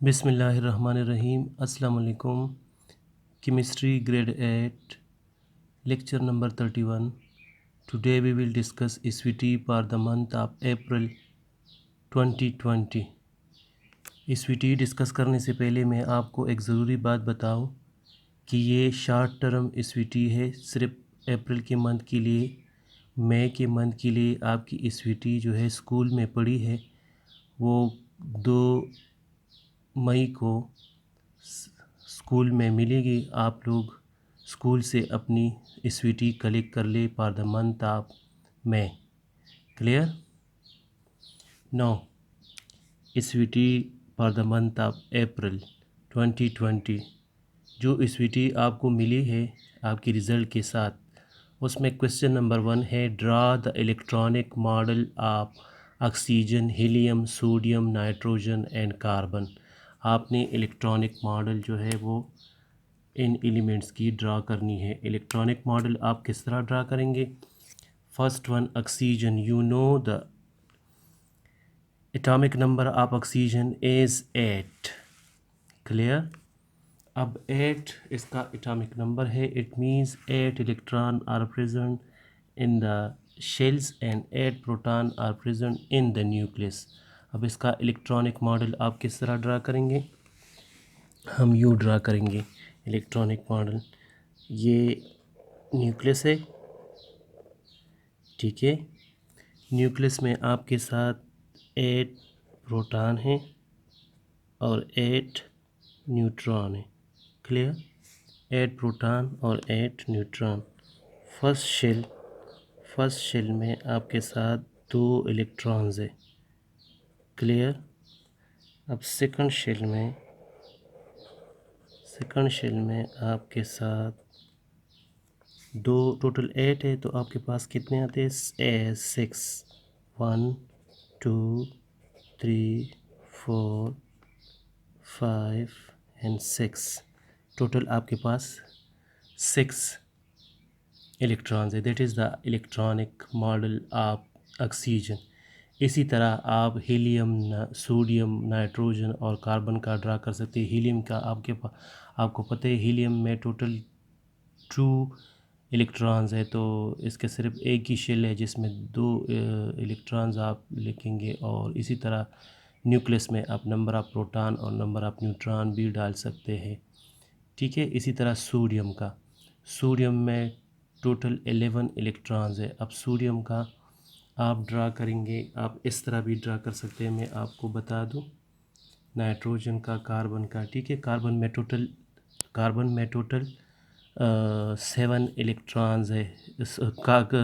बिस्मिल्लाहिर्रहमानिर्रहीम। अस्सलाम वालेकुम। Chemistry grade 8 lecture number 31. Today we will discuss SVT for the month of April 2020. SVT discuss करने से पहले मैं आपको एक ज़रूरी बात बताऊं कि ये शॉर्ट टर्म SVT है, सिर्फ अप्रैल के मंथ के लिए। मई के मंथ के लिए आपकी SVT जो है स्कूल में पड़ी है वो 2 मई को स्कूल में मिलेगी। आप लोग स्कूल से अपनी SVT कलेक्ट कर ले फॉर द मंथ ऑफ मई। Clear? No SVT for the month of April 2020 जो SVT आपको मिली है आपकी रिज़ल्ट के साथ, उसमें क्वेश्चन नंबर 1 है draw the electronic model of oxygen, helium, sodium, nitrogen and carbon. आपने इलेक्ट्रॉनिक मॉडल जो है वो इन एलिमेंट्स की ड्रा करनी है। इलेक्ट्रॉनिक मॉडल आप किस तरह ड्रा करेंगे? First one oxygen, you know the atomic number of oxygen is 8। Clear? अब 8 इसका एटॉमिक नंबर है, it means 8 electron are present in the shells and 8 proton are present in the nucleus. अब इसका electronic model आप किस तरह draw करेंगे? हम यू ड्रा करेंगे इलेक्ट्रॉनिक मॉडल। ये न्यूक्लियस है, ठीक है। न्यूक्लियस में आपके साथ 8 प्रोटॉन हैं और 8 न्यूट्रॉन है। क्लियर? 8 प्रोटॉन और 8 न्यूट्रॉन। फर्स्ट शेल में आपके साथ 2 इलेक्ट्रॉन्स है। क्लियर? अब सेकंड शेल में आपके साथ 2, टोटल 8 है, तो आपके पास कितने आते हैं? 6। 1 2 3 4 5 एंड 6। टोटल आपके पास 6 इलेक्ट्रॉन्स है। That is the electronic model of oxygen. इसी तरह आप हीलियम, सोडियम, नाइट्रोजन और कार्बन का ड्रा कर सकते हैं। हीलियम का आपको पता है हीलियम में टोटल 2 इलेक्ट्रॉन्स है, तो इसके सिर्फ एक ही शेल है जिसमें 2 इलेक्ट्रॉन्स आप लिखेंगे। और इसी तरह न्यूक्लियस में आप नंबर ऑफ़ प्रोटॉन और नंबर ऑफ़ न्यूट्रॉन भी डाल सकते हैं, ठीक है। इसी तरह सोडियम में टोटल 11 इलेक्ट्रॉन्स है। अब सोडियम का आप ड्रा करेंगे, आप इस तरह भी ड्रा कर सकते हैं, मैं आपको बता दूं। नाइट्रोजन का, कार्बन का, ठीक है। कार्बन में टोटल 7 इलेक्ट्रॉन्स है।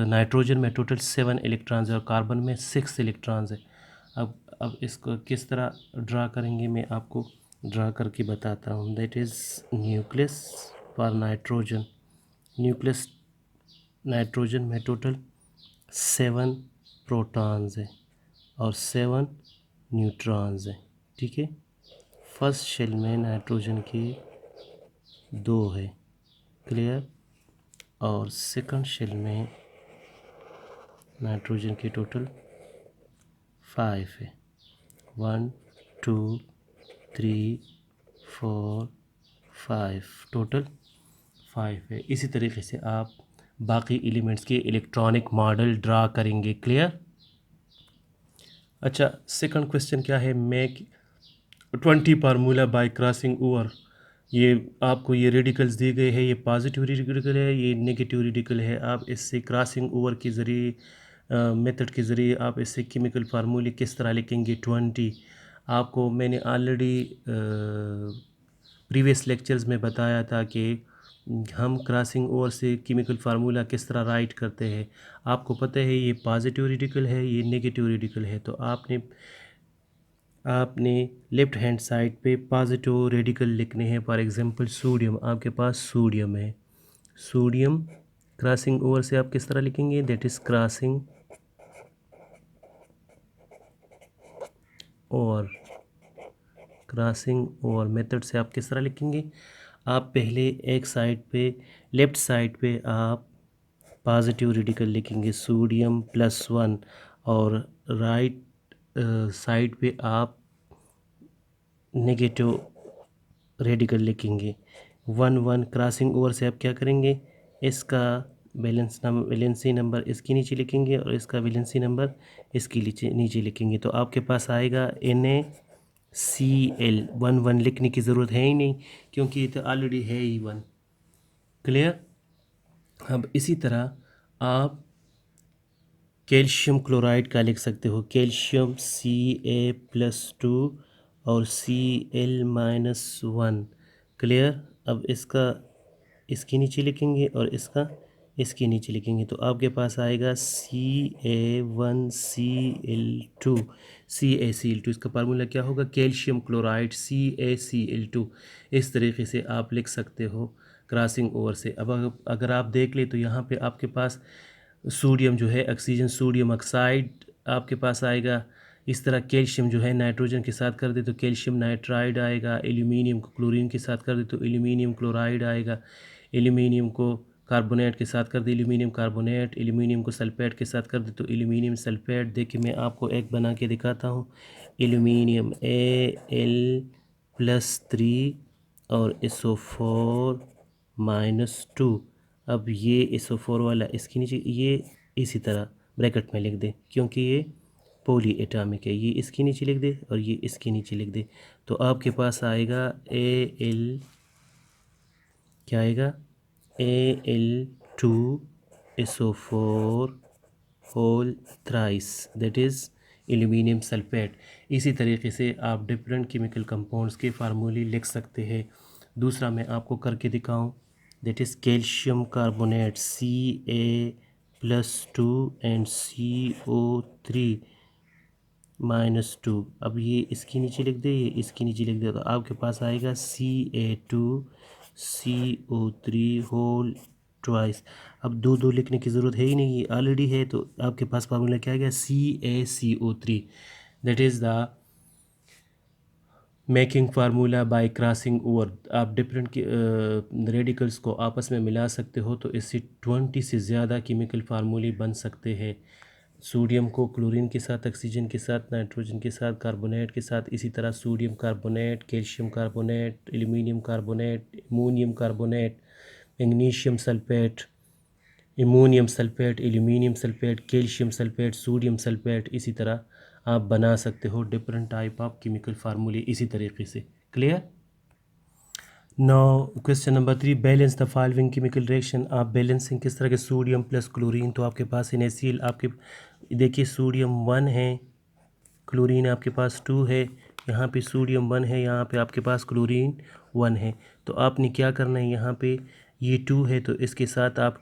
नाइट्रोजन में टोटल 7 इलेक्ट्रॉन्स है और कार्बन में 6 इलेक्ट्रॉन्स है। अब इसको किस तरह ड्रा करेंगे मैं आपको ड्रा करके बताता हूँ। That is nucleus for nitrogen. Nitrogen में टोटल 7 प्रोटॉन्स है और 7 न्यूट्रॉन्स है, ठीक है। फर्स्ट शेल में नाइट्रोजन की 2 है। क्लियर? और सेकंड शेल में नाइट्रोजन की टोटल 5 है। 1 2 3 4 5, टोटल 5 है। इसी तरीके से आप बाकी एलिमेंट्स के इलेक्ट्रॉनिक मॉडल ड्रा करेंगे। क्लियर? अच्छा, सेकंड क्वेश्चन क्या है? Make 20 formula by crossing over. ये आपको ये रेडिकल्स दिए गए हैं, ये पॉजिटिव रेडिकल है, ये नेगेटिव रेडिकल है। आप इससे क्रॉसिंग ओवर के ज़रिए मेथड के ज़रिए आप इससे केमिकल फार्मूले किस तरह लिखेंगे? 20 आपको मैंने ऑलरेडी प्रीवियस लेक्चर्स में बताया था कि हम क्रॉसिंग ओवर से केमिकल फार्मूला किस तरह राइट करते हैं। आपको पता है ये पॉजिटिव रेडिकल है, ये नेगेटिव रेडिकल है, तो आपने लेफ़्ट हैंड साइड पे पॉजिटिव रेडिकल लिखने हैं। फॉर एग्जांपल सोडियम, आपके पास सोडियम है। सोडियम क्रॉसिंग ओवर से आप किस तरह लिखेंगे? That is crossing over method से आप किस तरह लिखेंगे? आप पहले एक साइड पे, लेफ़्ट साइड पे आप पॉजिटिव रेडिकल लिखेंगे सोडियम +1 और राइट साइड पे आप नेगेटिव रेडिकल लिखेंगे। 1 1 क्रॉसिंग ओवर से आप क्या करेंगे, इसका वैलेंसी नंबर इसके नीचे लिखेंगे और इसका वैलेंसी नंबर इसके नीचे लिखेंगे। तो आपके पास आएगा NaCl। 1 1 लिखने की ज़रूरत है ही नहीं क्योंकि ये तो ऑलरेडी है ही 1। क्लियर। अब इसी तरह आप कैल्शियम क्लोराइड का लिख सकते हो, कैल्शियम Ca+2 और Cl-1। क्लियर। अब इसका इसके नीचे लिखेंगे और इसका इसके नीचे लिखेंगे तो आपके पास आएगा Ca1Cl2। CaCl2 इसका फार्मूला क्या होगा, कैल्शियम क्लोराइड CaCl2। इस तरीके से आप लिख सकते हो क्रॉसिंग ओवर से। अब अगर आप देख ले तो यहाँ पे आपके पास सोडियम जो है ऑक्सीजन सोडियम ऑक्साइड आपके पास आएगा। इस तरह कैल्शियम जो है नाइट्रोजन के साथ कर दे तो कैल्शियम नाइट्राइड आएगा। एल्यूमिनियम को क्लोरीन के साथ कर दे तो एल्यूमिनियम क्लोराइड आएगा। एल्यूमिनियम को कार्बोनेट के साथ कर दे एल्यूमिनियम कार्बोनेट। एल्यूमिनियम को सल्फेट के साथ कर दे तो एल्यूमिनियम सल्फेट। देखिए मैं आपको एक बना के दिखाता हूँ। एल्यूमिनियम Al+3 और SO4-2। अब ये SO4 वाला इसके नीचे ये इसी तरह ब्रैकेट में लिख दे क्योंकि ये पॉली एटॉमिक है। ये इसके नीचे लिख दे और ये इसके नीचे लिख दे तो आपके पास आएगा Al, क्या आएगा, Al2SO4 whole thrice, that is aluminium sulphate. इसी तरीके से आप डिफरेंट केमिकल कंपाउंड्स के फार्मूले लिख सकते हैं। दूसरा मैं आपको करके दिखाऊं, that is calcium carbonate Ca+2 and CO3-2। अब ये इसके नीचे लिख दे, ये इसके नीचे लिख दे तो आपके पास आएगा Ca2CO3 होल ट्वाइस। अब दो दो लिखने की ज़रूरत है ही नहीं, ये ऑलरेडी है तो आपके पास फार्मूला क्या आ गया, CaCO3। That is the making formula by crossing over. आप डिफरेंट रेडिकल्स को आपस में मिला सकते हो तो इससे 20 से ज़्यादा केमिकल फार्मूले बन सकते हैं। सोडियम को क्लोरीन के साथ, ऑक्सीजन के साथ, नाइट्रोजन के साथ, कार्बोनेट के साथ, इसी तरह sodium carbonate, calcium carbonate, aluminium carbonate, ammonium carbonate, magnesium sulphate, ammonium sulphate, aluminium sulphate, calcium sulphate, sodium sulphate. इसी तरह आप बना सकते हो डिफरेंट टाइप ऑफ केमिकल फार्मूले इसी तरीके से। Clear. Now question number 3, balance the following chemical reaction. आप बैलेंसिंग किस तरह के, सोडियम प्लस क्लोरीन, तो आपके पास NaCl आपके देखिए सोडियम 1 है, क्लोरीन आपके पास 2 है, यहाँ पे सोडियम 1 है, यहाँ पे आपके पास क्लोरीन 1 है। तो आपने क्या करना है, यहाँ पे ये 2 है तो इसके साथ आप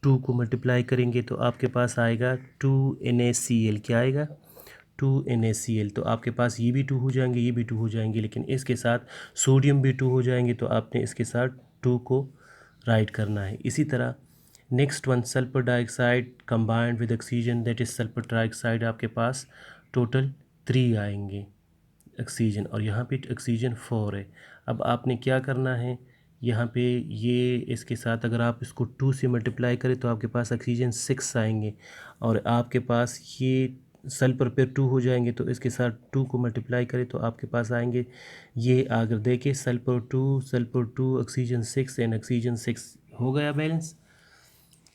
2 को मल्टीप्लाई करेंगे तो आपके पास आएगा 2NaCl। क्या आएगा, 2NaCl। तो आपके पास ये भी 2 हो जाएंगे, ये भी 2 हो जाएंगे, लेकिन इसके साथ सोडियम भी 2 हो जाएंगे तो आपने इसके साथ 2 को राइट करना है। इसी तरह next one, sulphur dioxide combined with oxygen, that is sulphur dioxide. आपके पास टोटल 3 आएंगे ऑक्सीजन और यहाँ पे ऑक्सीजन 4 है। अब आपने क्या करना है, यहाँ पे ये इसके साथ अगर आप इसको 2 से मल्टीप्लाई करें तो आपके पास ऑक्सीजन 6 आएंगे और आपके पास ये सल्फर पे 2 हो जाएंगे तो इसके साथ 2 को मल्टीप्लाई करें तो आपके पास आएंगे ये, अगर देखें सल्फर 2 ऑक्सीजन 6 एंड ऑक्सीजन 6 हो गया बैलेंस।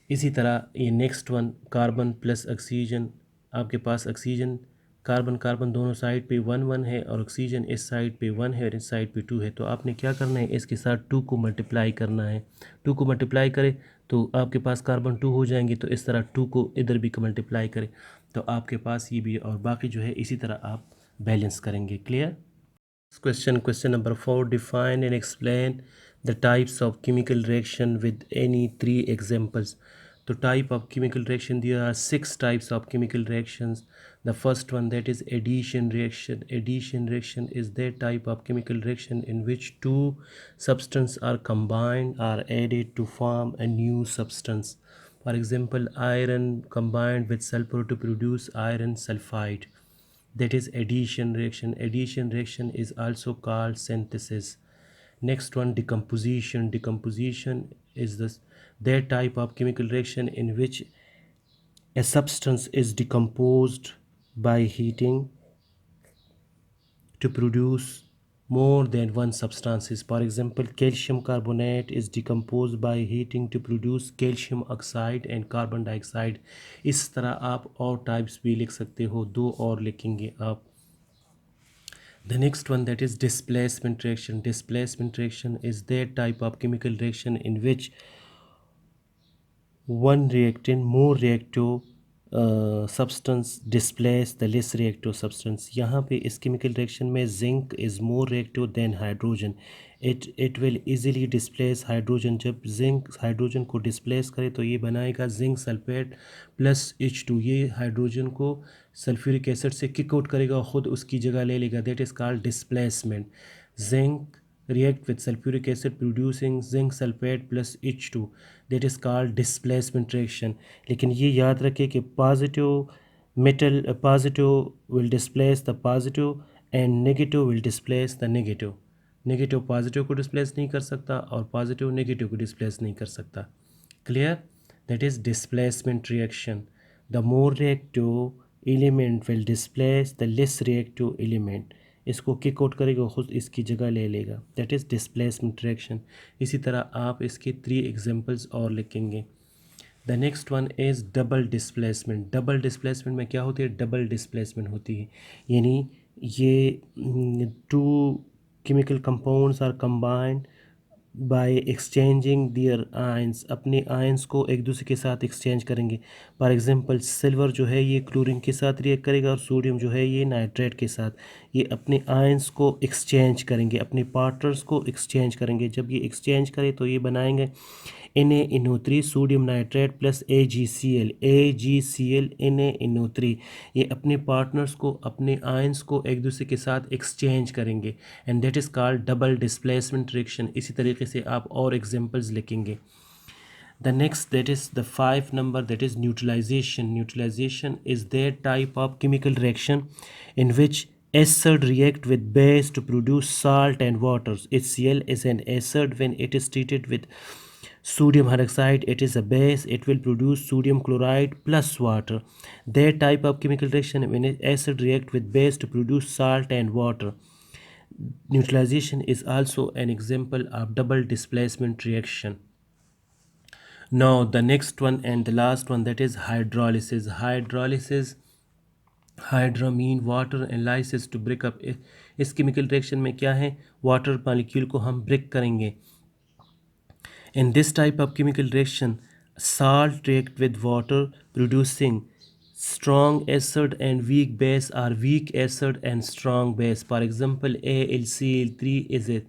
इसी तरह ये next one, carbon plus oxygen. आपके पास ऑक्सीजन कार्बन कार्बन दोनों साइड पे 1 1 है और ऑक्सीजन इस साइड पे 1 है और इस साइड पे 2 है। तो आपने क्या करना है, इसके साथ 2 को मल्टीप्लाई करना है। 2 को मल्टीप्लाई करें तो आपके पास कार्बन 2 हो जाएंगे, तो इस तरह 2 को इधर भी मल्टीप्लाई करें तो आपके पास ये भी, और बाकी जो है इसी तरह आप बैलेंस करेंगे। Clear. Question number 4, define and explain the types of chemical reaction with any 3 examples. तो type of chemical reaction, there are 6 types of chemical reactions. The first one, that is addition reaction. Addition reaction is that type of chemical reaction in which two substances are combined or added to form a new substance. For example, iron combined with sulfur to produce iron sulfide, that is addition reaction. Addition reaction is also called synthesis. Next one, decomposition. Decomposition is that type of chemical reaction in which a substance is decomposed by heating to produce more than one substances. For example, calcium carbonate is decomposed by heating to produce calcium oxide and carbon dioxide. इस तरह आप और types भी लिख सकते हो, दो और लिखेंगे आप. The next one, that is displacement reaction. Displacement reaction is that type of chemical reaction in which one reactant more reactive substance displace the less reactive substance. यहाँ पे इस chemical reaction में zinc is more reactive than hydrogen. It will easily displace hydrogen. जब zinc hydrogen को displace करे तो ये बनाएगा zinc sulfate plus H2. ये hydrogen को sulfuric acid से kick out करेगा और ख़ुद उसकी जगह ले लेगा. That is called displacement. Zinc react with sulfuric acid producing zinc sulfate plus H2, that is called displacement reaction. लेकिन ये याद रखें कि positive will displace the positive and negative will displace the negative. Negative positive को displace नहीं कर सकता और पॉजिटिव नेगेटिव को डिस्प्लेस नहीं कर सकता. Clear? That is displacement reaction. The more reactive element will displace the less reactive element. इसको किक आउट करेगा, खुद इसकी जगह ले लेगा. That is displacement reaction. इसी तरह आप इसके 3 एग्जांपल्स और लिखेंगे. The next one is double displacement. Double displacement में क्या होती है? डबल डिस्प्लेसमेंट होती है, यानी ये to chemical compounds are combined by exchanging their ions. अपने ions को एक दूसरे के साथ exchange करेंगे. फॉर एग्जांपल सिल्वर जो है ये क्लोरीन के साथ रिएक्ट करेगा और सोडियम जो है ये नाइट्रेट के साथ. ये अपने आयंस को एक्सचेंज करेंगे, अपने पार्टनर्स को एक्सचेंज करेंगे. जब ये एक्सचेंज करें तो ये बनाएंगे Na NO3 sodium nitrate plus AgCl. Na NO3 ये अपने पार्टनर्स को, अपने आयंस को एक दूसरे के साथ एक्सचेंज करेंगे and that is called double displacement reaction. इसी तरीके से आप और एग्जांपल्स लिखेंगे. The next, that is the 5 number, that is neutralization. Neutralization is that type of chemical reaction in which acid react with base to produce salt and water. HCl is an acid. When it is treated with sodium hydroxide, it is a base. It will produce sodium chloride plus water. That type of chemical reaction when acid react with base to produce salt and water. Neutralization is also an example of double displacement reaction. Now the next one and the last one, that is hydrolysis. Hydrolysis, hydra mean water and lysis to break up. इस chemical reaction में क्या है? water molecule को हम break करेंगे. In this type of chemical reaction, salt react with water producing strong acid and weak base, or weak acid and strong base. For example, AlCl3 is a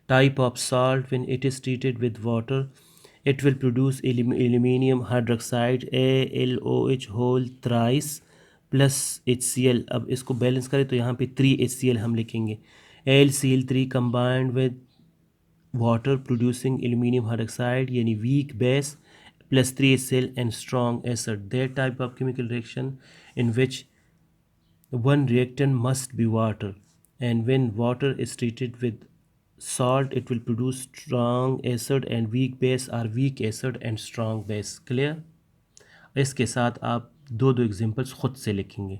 type of salt. When it is treated with water, it will produce aluminium hydroxide AlOH whole thrice plus HCl. अब इसको balance करें तो यहाँ पे 3 HCl हम लिखेंगे. AlCl3 combined with water producing aluminium hydroxide, यानी weak base plus 3 HCl and strong acid. That type of chemical reaction in which one reactant must be water, and when water is treated with salt, it will produce strong acid and weak base, or weak acid and strong base. Clear? इसके साथ आप दो examples खुद से लिखेंगे.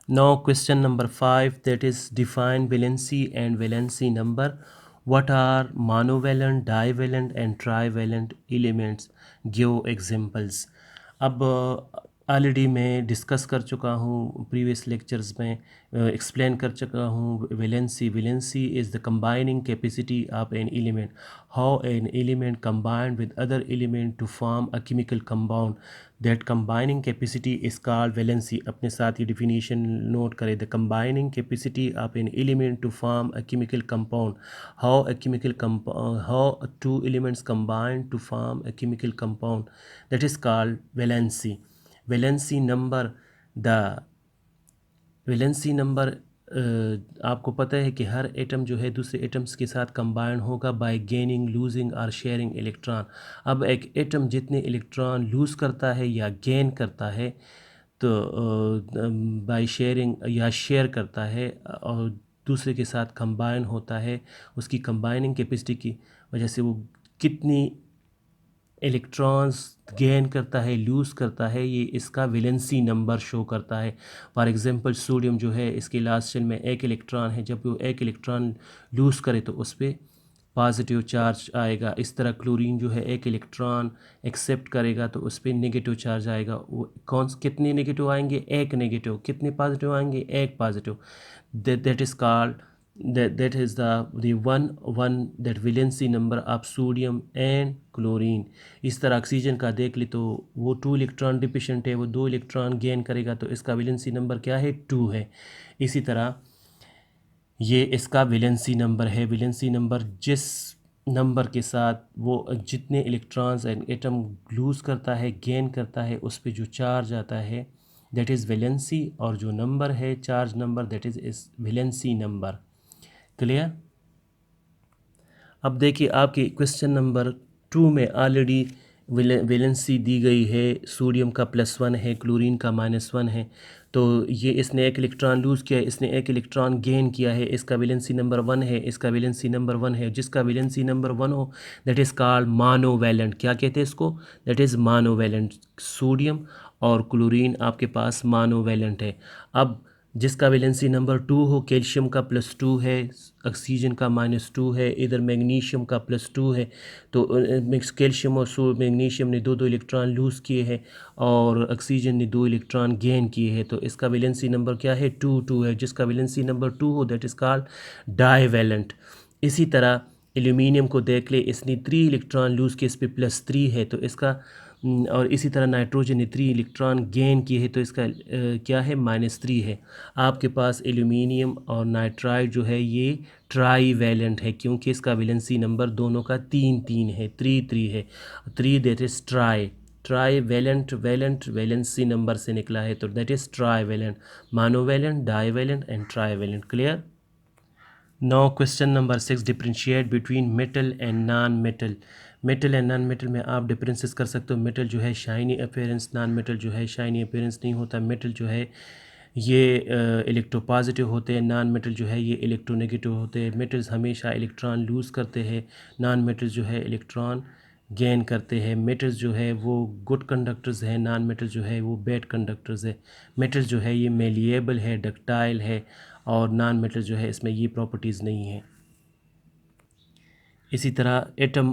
Now question number 5, that is define valency and valency number. What are monovalent, divalent and trivalent elements? Give examples. अब already मैं discuss कर चुका हूँ प्रीवियस लेक्चर्स में, एक्सप्लेन कर चुका हूँ valency. Valency is the combining capacity of an element. How an element combined with other element to form a chemical compound. That combining capacity is called valency. अपने साथ ये डिफिनीशन नोट करें. The combining capacity of an element to form a chemical compound. How two elements combine to form a chemical compound, that is called valency. Valency number, the valency number आपको पता है कि हर atom जो है दूसरे atoms के साथ combine होगा बाय गेनिंग, लूजिंग और शेयरिंग इलेक्ट्रॉन. अब एक एटम जितने इलेक्ट्रॉन लूज़ करता है या गेन करता है तो बाय शेयरिंग या शेयर करता है और दूसरे के साथ कंबाइन होता है, उसकी कंबाइनिंग कैपेसिटी की वजह से वो कितनी इलेक्ट्रॉन्स गेन करता है, लूज़ करता है, ये इसका वैलेंसी नंबर शो करता है। फॉर एग्जांपल सोडियम जो है इसके लास्ट शेल में एक इलेक्ट्रॉन है, जब वो एक इलेक्ट्रॉन लूज़ करे तो उस पर पॉजिटिव चार्ज आएगा। इस तरह क्लोरीन जो है एक इलेक्ट्रॉन एक्सेप्ट करेगा तो उस पर नेगेटिव चार्ज आएगा। वो कितने नेगेटिव आएंगे? एक नेगेटिव। कितने पॉजिटिव आएंगे? एक positive. that is called that is the one that valency number of sodium and chlorine। इस तरह ऑक्सीजन का देख ले तो वो 2 इलेक्ट्रॉन डिफिशिएंट है, वो 2 इलेक्ट्रॉन गेन करेगा तो इसका वैलेंसी नंबर क्या है? 2 है। इसी तरह ये इसका वैलेंसी नंबर है। वैलेंसी नंबर जिस नंबर के साथ वो जितने इलेक्ट्रॉन्स एंड एटम लूज़ करता है, गेन करता है, उस पे जो चार्ज आता है दैट इज़ वैलेंसी, और जो नंबर है charge number that is valency number. Clear? अब देखिए आपके क्वेश्चन नंबर 2 में ऑलरेडी वैलेंसी दी गई है। सोडियम का +1 है, क्लोरीन का -1 है। तो ये इसने एक इलेक्ट्रॉन लूज़ किया है, इसने एक इलेक्ट्रॉन गेन किया है। इसका वैलेंसी नंबर 1 है, इसका वैलेंसी नंबर 1 है। जिसका वैलेंसी नंबर 1 हो दैट इज़ कॉल्ड मोनोवैलेंट। क्या कहते हैं इसको? That is monovalent. सोडियम और क्लोरीन आपके पास मोनोवैलेंट है। अब जिसका वैलेंसी नंबर 2 हो, कैल्शियम का +2 है, ऑक्सीजन का -2 है, इधर मैग्नीशियम का +2 है। तो कैल्शियम और मैग्नीशियम ने 2-2 इलेक्ट्रॉन लूज़ किए हैं और ऑक्सीजन ने 2 इलेक्ट्रॉन गेन किए हैं। तो इसका वैलेंसी नंबर क्या है? 2 है। जिसका वैलेंसी नंबर 2 हो दैट इज़ कॉल्ड डाईवैलेंट। इसी तरह एल्यूमिनियम को देख ले, इसने 3 इलेक्ट्रॉन लूज़ किए, इस पर +3 है तो इसका और इसी तरह नाइट्रोजन ने 3 इलेक्ट्रॉन गेन किए हैं तो इसका क्या है? -3 है। आपके पास एल्यूमिनियम और नाइट्राइड जो है ये ट्राई वैलेंट है, क्योंकि इसका वैलेंसी नंबर दोनों का 3-3 है, 3-3 है। 3 that is trivalent. Valent valency number से निकला है तो that is trivalent, monovalent, divalent and trivalent. Clear? Now question number 6, differentiate between metal and non metal. Metal and non metal में आप डिफरेंसेस कर सकते हो। Metal जो है शाइनी अपीयरेंस, नॉन मेटल जो है शाइनी अपीयरेंस नहीं होता। मेटल जो है ये इलेक्ट्रोपॉजिटिव होते हैं, नॉन मेटल जो है ये इलेक्ट्रोनेगेटिव होते हैं। मेटल्स हमेशा इलेक्ट्रॉन लूज़ करते हैं, नॉन मेटल जो है इलेक्ट्रॉन गेन करते हैं। मेटल्स जो है वो गुड कंडक्टर्स हैं, नॉन मेटल जो है वो बैड कंडक्टर्स है। मेटल जो है ये मेलिएबल है, डक्टाइल है, और नॉन मेटल जो है इसमें ये प्रॉपर्टीज़ नहीं है। इसी तरह एटम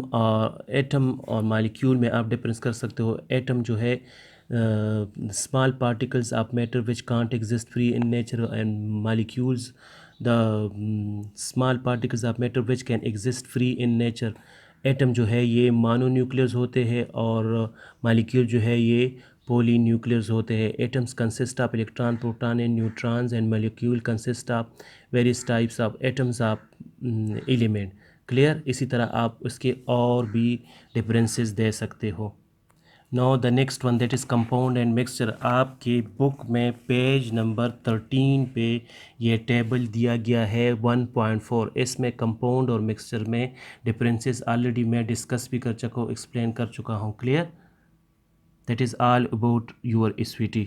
और मालिक्यूल में आप डिफरेंस कर सकते हो। एटम जो है small particles of matter which can't exist free in nature, and molecules the small particles of matter which can exist free in nature. Atom जो है ये मोनोन्यूक्लियस होते हैं और मालिक्यूल जो है ये पोली न्यूक्लियस होते हैं। Atoms consist of electron, proton and neutrons, and molecule consist of various types of atoms of element. Clear? इसी तरह आप उसके और भी डिफरेंसेस दे सकते हो। Now the next one that is compound and mixture. आपके बुक में पेज नंबर 13 पे ये टेबल दिया गया है 1.4। इसमें कंपाउंड और मिक्सचर में डिफरेंसेस ऑलरेडी मैं डिस्कस भी कर चुका हूँ, एक्सप्लेन कर चुका हूँ। Clear? That is all about your SVT।